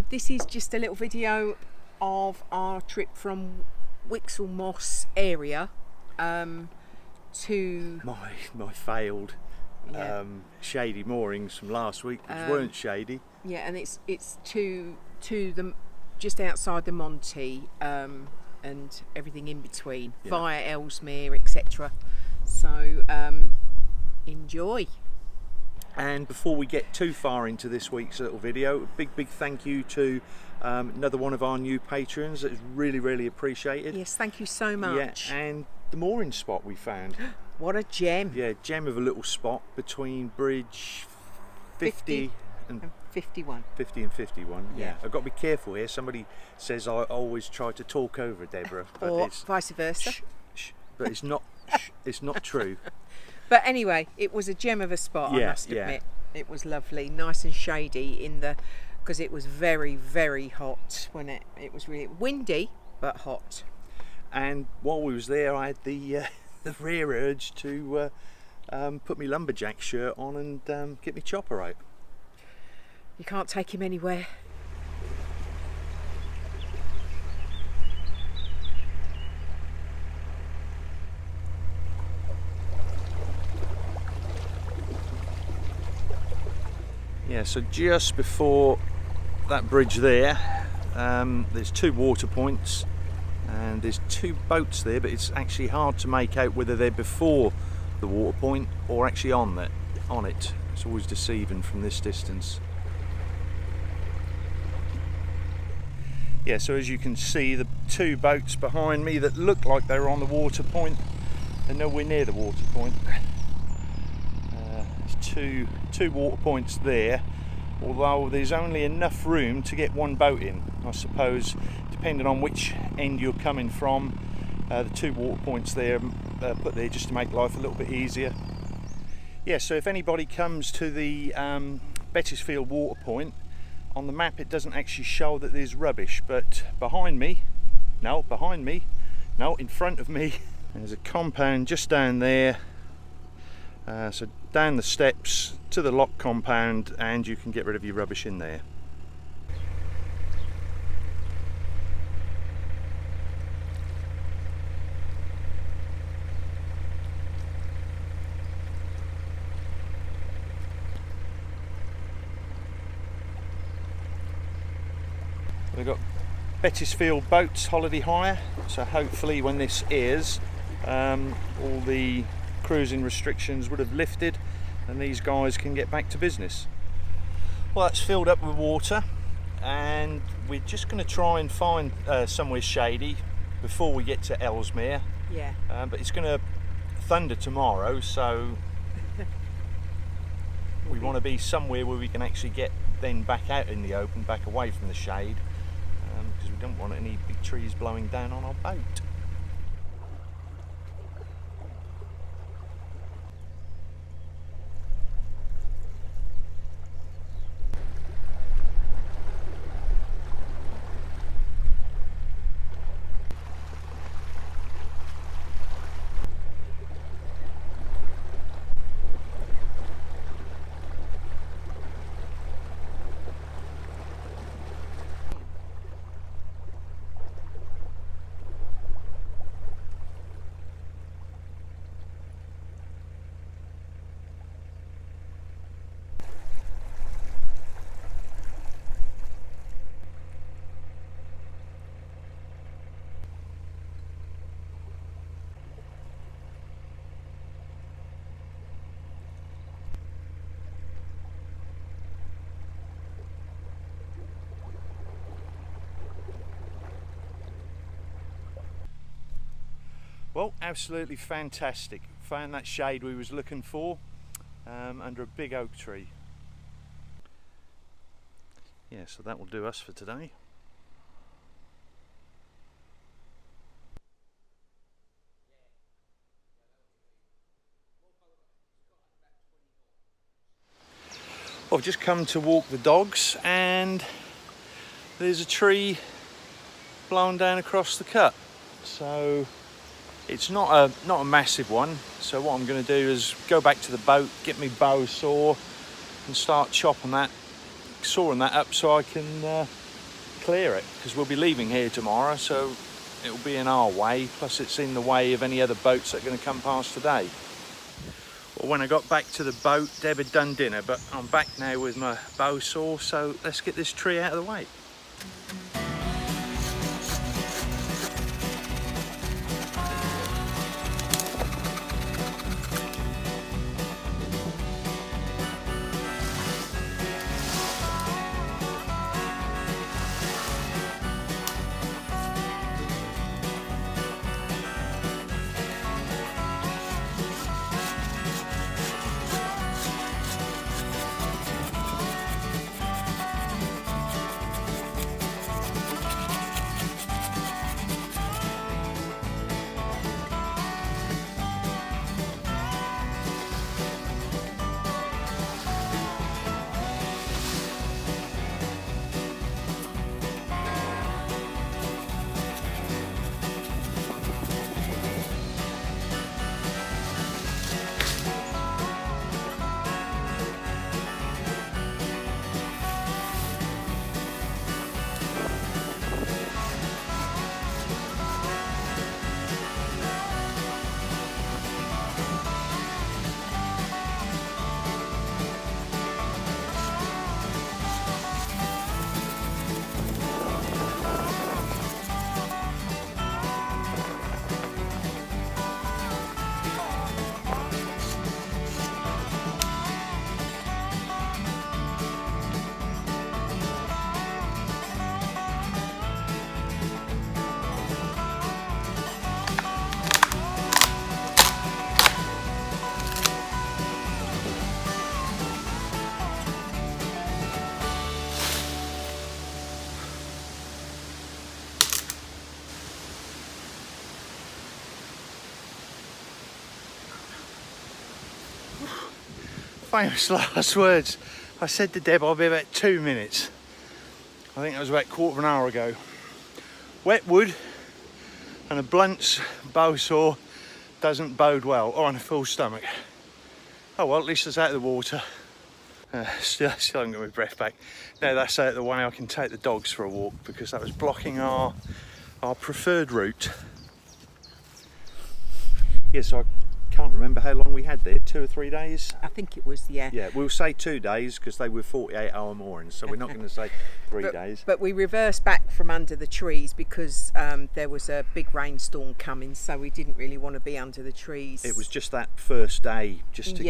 This is just a little video of our trip from Wixle Moss area to my failed shady moorings from last week, which weren't shady. Yeah, and it's to the just outside the Monty and everything in between, via Ellesmere, etc. So enjoy. And before we get too far into this week's little video, a big thank you to another one of our new patrons. It's really appreciated. Yes, thank you so much. Yeah, and the mooring spot we found. What a gem. Yeah, gem of a little spot between bridge 50 and 51. 50 and 51. Yeah. I've got to be careful here. Somebody says I always try to talk over Deborah, but Or it's vice versa. but it's not it's not true. But anyway, it was a gem of a spot, I Yeah, must admit. It was lovely, nice and shady because it was very hot when it was really windy but hot. And while we was there, I had the rare urge to put my lumberjack shirt on and get my chopper out. You can't take him anywhere. Yeah, so just before that bridge there, there's two water points and there's two boats there, but it's actually hard to make out whether they're before the water point or actually on it. It's always deceiving from this distance. Yeah, so as you can see, the two boats behind me that look like they're on the water point, they're nowhere near the water point. There's two water points there, although there's only enough room to get one boat in. I suppose, depending on which end you're coming from, the two water points there put there just to make life a little bit easier. Yeah, so if anybody comes to the Bettisfield water point, on the map it doesn't actually show that there's rubbish, but in front of me, there's a compound just down there. So down the steps to the lock compound, and you can get rid of your rubbish in there. We've got Bettisfield Boats holiday hire, so hopefully when this airs, all the cruising restrictions would have lifted and these guys can get back to business. Well, that's filled up with water and we're just going to try and find somewhere shady before we get to Ellesmere. Yeah. But it's going to thunder tomorrow, so we want to be somewhere where we can actually get then back out in the open, back away from the shade, because we don't want any big trees blowing down on our boat. Well, absolutely fantastic. Found that shade we was looking for under a big oak tree. Yeah, so that will do us for today. I've just come to walk the dogs and there's a tree blown down across the cut. So it's not a massive one. So what I'm going to do is go back to the boat, get my bow saw and start chopping that sawing that up so I can clear it, because we'll be leaving here tomorrow, so it'll be in our way, plus it's in the way of any other boats that are going to come past today. Well, when I got back to the boat, Deb had done dinner, but I'm back now with my bow saw, so let's get this tree out of the way. Famous last words. I said to Deb I'll be about 2 minutes. I think that was about a quarter of an hour ago. Wet wood and a blunt bow saw doesn't bode well, or on a full stomach. Oh well, at least it's out of the water. Still haven't got my breath back. Now that's out of the way, I can take the dogs for a walk, because that was blocking our preferred route. Yes, I can't remember how long we had there, 2 or 3 days? I think it was, yeah. Yeah, we'll say 2 days because they were 48-hour moorings, so we're not going to say 3 days. But we reversed back from under the trees because there was a big rainstorm coming, so we didn't really want to be under the trees. It was just that first day, just to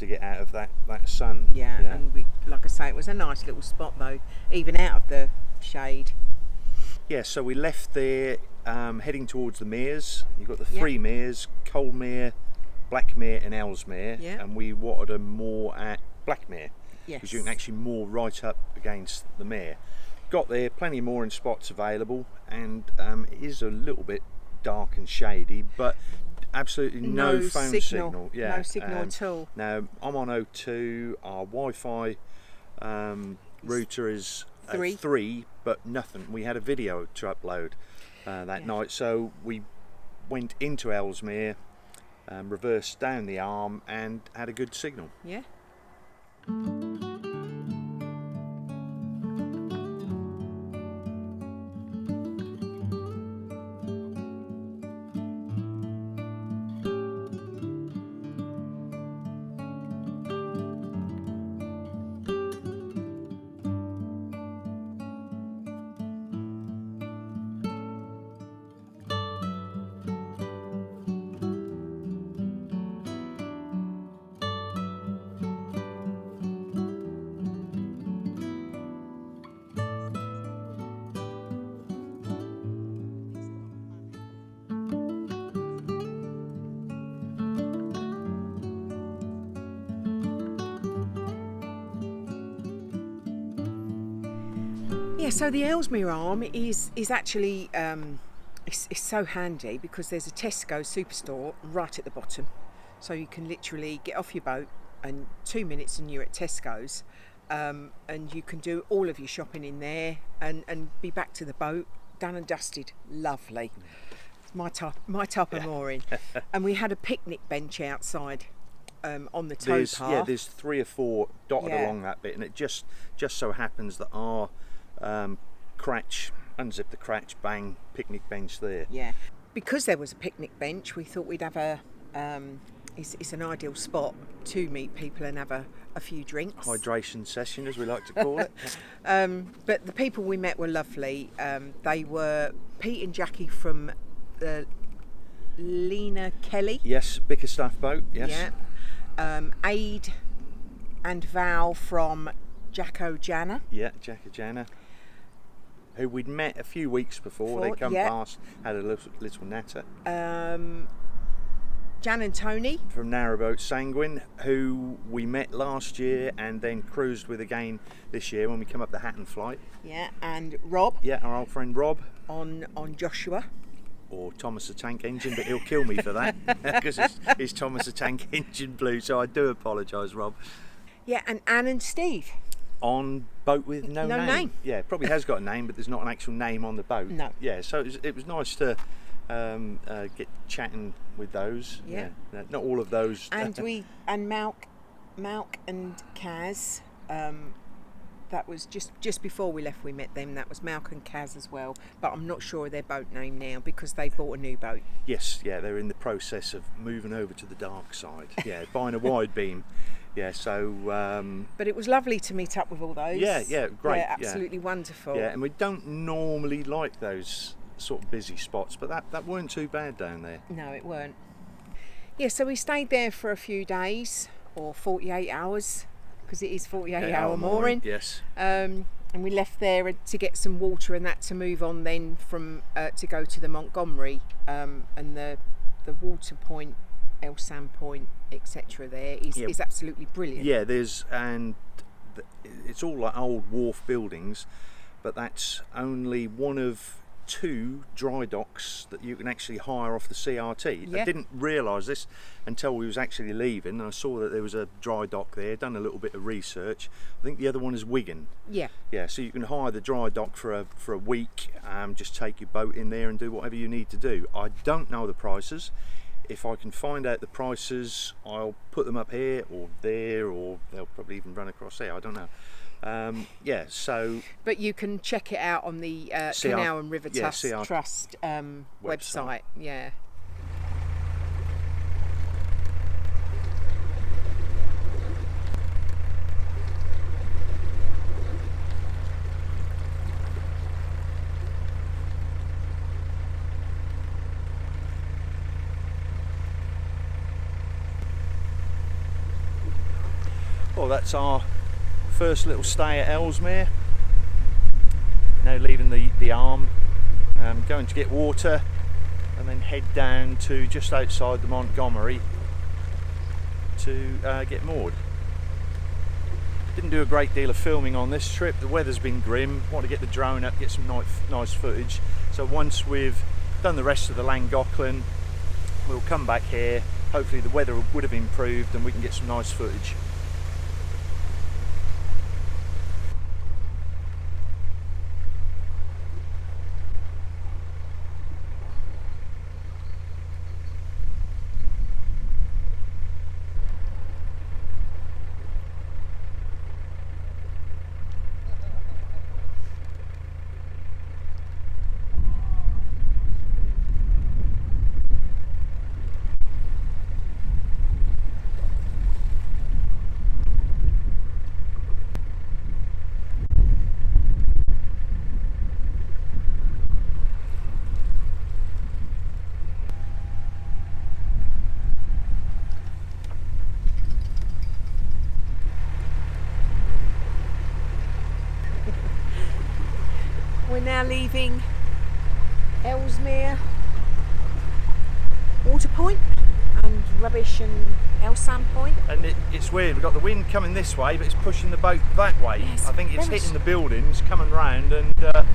get out of that sun. Yeah, and we, like I say, it was a nice little spot though, even out of the shade. Yeah, so we left there heading towards the meres. You've got the 3 meres, Coldmere, Blackmere and Ellesmere, and we wanted a moor at Blackmere, because you can actually moor right up against the mere. Got there, plenty of mooring spots available, and it is a little bit dark and shady, but absolutely no phone signal. No signal at all. Now I'm on O2, our Wi-Fi router is 3, but nothing. We had a video to upload that night, so we went into Ellesmere, reversed down the arm and had a good signal. Yeah. Yeah, so the Ellesmere Arm is actually it's so handy because there's a Tesco superstore right at the bottom, so you can literally get off your boat and 2 minutes and you're at Tesco's, and you can do all of your shopping in there and be back to the boat done and dusted. Lovely. My type of mooring. And we had a picnic bench outside on the tow path. There's 3 or 4 dotted Yeah. along that bit, and it just so happens that our cratch, unzip the cratch, bang, picnic bench there. Yeah, because there was a picnic bench, we thought we'd have a. It's an ideal spot to meet people and have a few drinks. Hydration session, as we like to call it. But the people we met were lovely. They were Pete and Jackie from the Lena Kelly. Yes, Bickerstaff boat. Yes. Yeah. Aid and Val from Jacko Jana. Yeah, Jacko Jana, who we'd met a few weeks before. They come past, had a little natter. Jan and Tony from Narrowboat Sanguine, who we met last year and then cruised with again this year when we come up the Hatton flight. Yeah, and Rob. Yeah, our old friend Rob. On Joshua. Or Thomas the Tank Engine, but he'll kill me for that because it's Thomas the Tank Engine Blue, so I do apologise, Rob. Yeah, and Anne and Steve. On boat with no name. Yeah, probably has got a name, but there's not an actual name on the boat. No. Yeah, so it was nice to get chatting with those. Yeah. Not all of those. And Malk and Kaz. That was just before we left. We met them. That was Malk and Kaz as well. But I'm not sure of their boat name now because they bought a new boat. Yes, yeah, they're in the process of moving over to the dark side. Yeah, buying a wide beam. Yeah, so. But it was lovely to meet up with all those. Yeah, great. Yeah, absolutely wonderful. Yeah, and we don't normally like those sort of busy spots, but that weren't too bad down there. No, it weren't. Yeah, so we stayed there for a few days, or 48 hours, because it is 48-hour mooring. Yes. And we left there to get some water and that to move on then from to go to the Montgomery and the water point, Elsam Point, etc. There is absolutely brilliant. Yeah, it's all like old wharf buildings, but that's only one of 2 dry docks that you can actually hire off the CRT. Yeah. I didn't realise this until we was actually leaving, and I saw that there was a dry dock there, done a little bit of research. I think the other one is Wigan. Yeah. Yeah, so you can hire the dry dock for a week, just take your boat in there and do whatever you need to do. I don't know the prices. If I can find out the prices, I'll put them up here or there, or they'll probably even run across there, I don't know. So. But you can check it out on the Canal and River Trust website. Yeah. Well, that's our first little stay at Ellesmere. Now leaving the Arm, going to get water and then head down to just outside the Montgomery to get moored. Didn't do a great deal of filming on this trip. The weather's been grim. Want to get the drone up, get some nice footage. So once we've done the rest of the Llangollen, we'll come back here. Hopefully the weather would have improved and we can get some nice footage. We're now leaving Ellesmere Water Point and Rubbish and Elsam Point. And it's weird, we've got the wind coming this way, but it's pushing the boat that way. Yes, I think it's hitting the buildings, coming round, and but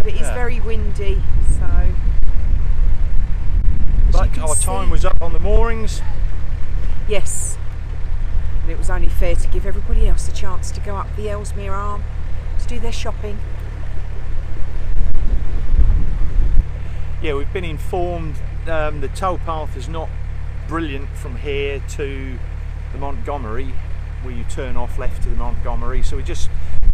it is very windy, so. But our time was up on the moorings. Yes, and it was only fair to give everybody else a chance to go up the Ellesmere Arm to do their shopping. Yeah, we've been informed the tow path is not brilliant from here to the Montgomery, where you turn off left to the Montgomery. So we're just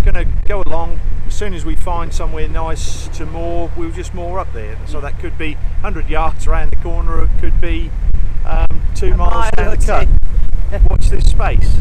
going to go along. As soon as we find somewhere nice to moor, we'll just moor up there. So that could be 100 yards around the corner, or it could be 2 miles down the cut. Watch this space.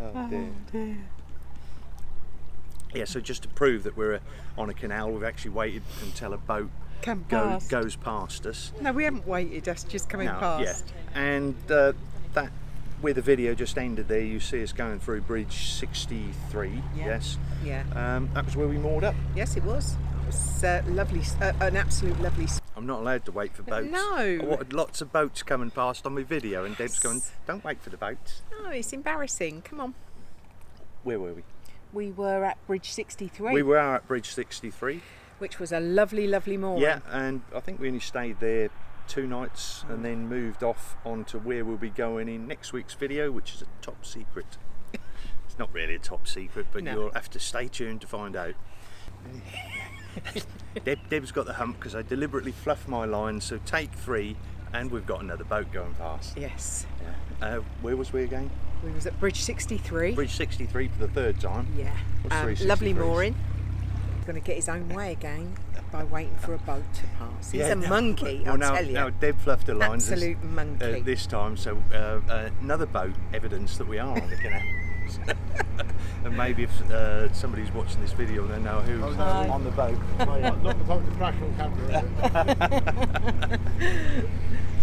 Oh dear. Yeah, so just to prove that we're on a canal, we've actually waited until a boat goes past us. No, we haven't waited, that's just coming past. Yeah. And that where the video just ended there, you see us going through bridge 63. Yeah. Yes. Yeah. That was where we moored up. Yes, it was. It was lovely, an absolute lovely. I'm not allowed to wait for boats. No. I wanted lots of boats coming past on my video, and Deb's going, don't wait for the boats. No, it's embarrassing. Come on. Where were we? We were at bridge 63. We were at bridge 63. Which was a lovely, lovely mooring. Yeah, and I think we only stayed there 2 nights and then moved off onto where we'll be going in next week's video, which is a top secret. It's not really a top secret, but you'll have to stay tuned to find out. Deb's got the hump because I deliberately fluffed my line, so take 3, and we've got another boat going past. Yes. Yeah. Where was we again? We was at bridge 63. Bridge 63 for the 3rd time. Yeah. Lovely mooring. He's going to get his own way again by waiting for a boat to pass. He's a monkey, I'll tell you. Now Deb fluffed her lines. Absolute monkey. This time, so another boat, evidence that we are on the canal. And maybe if somebody's watching this video, they know who's on the boat. Not the time to crash on camera.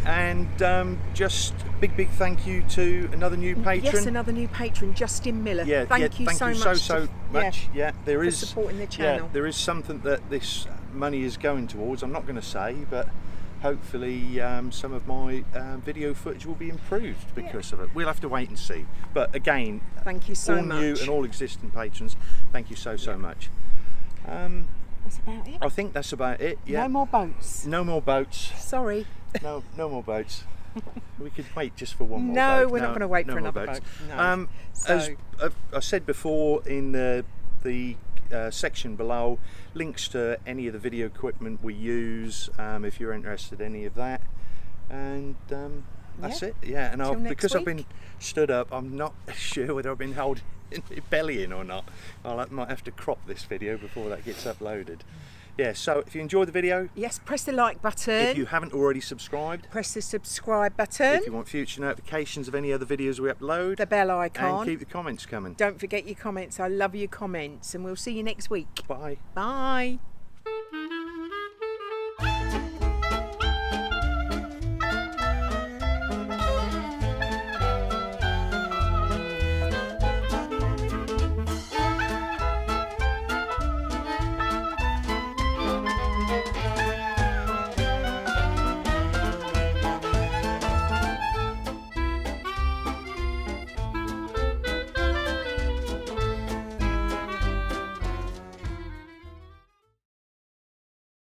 And just big thank you to another new patron. Yes, another new patron, Justin Miller. Yeah, thank you so much. Yeah, there is for supporting the channel. Yeah, there is something that this money is going towards. I'm not going to say, but hopefully some of my video footage will be improved because of it. We'll have to wait and see. But again, thank you so much. All new and all existing patrons, thank you so much. That's about it. I think that's about it. Yeah. No more boats. No more boats. Sorry. No more boats. We could wait just for one more boat. No, we're not going to wait for another boat. No. As I said before in the section below, links to any of the video equipment we use if you're interested in any of that, and that's it. Yeah, and because I've been stood up, I'm not sure whether I've been holding my belly in or not. I might have to crop this video before that gets uploaded. Yeah, so if you enjoyed the video, yes, press the like button. If you haven't already subscribed, press the subscribe button. If you want future notifications of any other videos we upload, the bell icon, and keep the comments coming. Don't forget your comments. I love your comments, and we'll see you next week. Bye. Bye.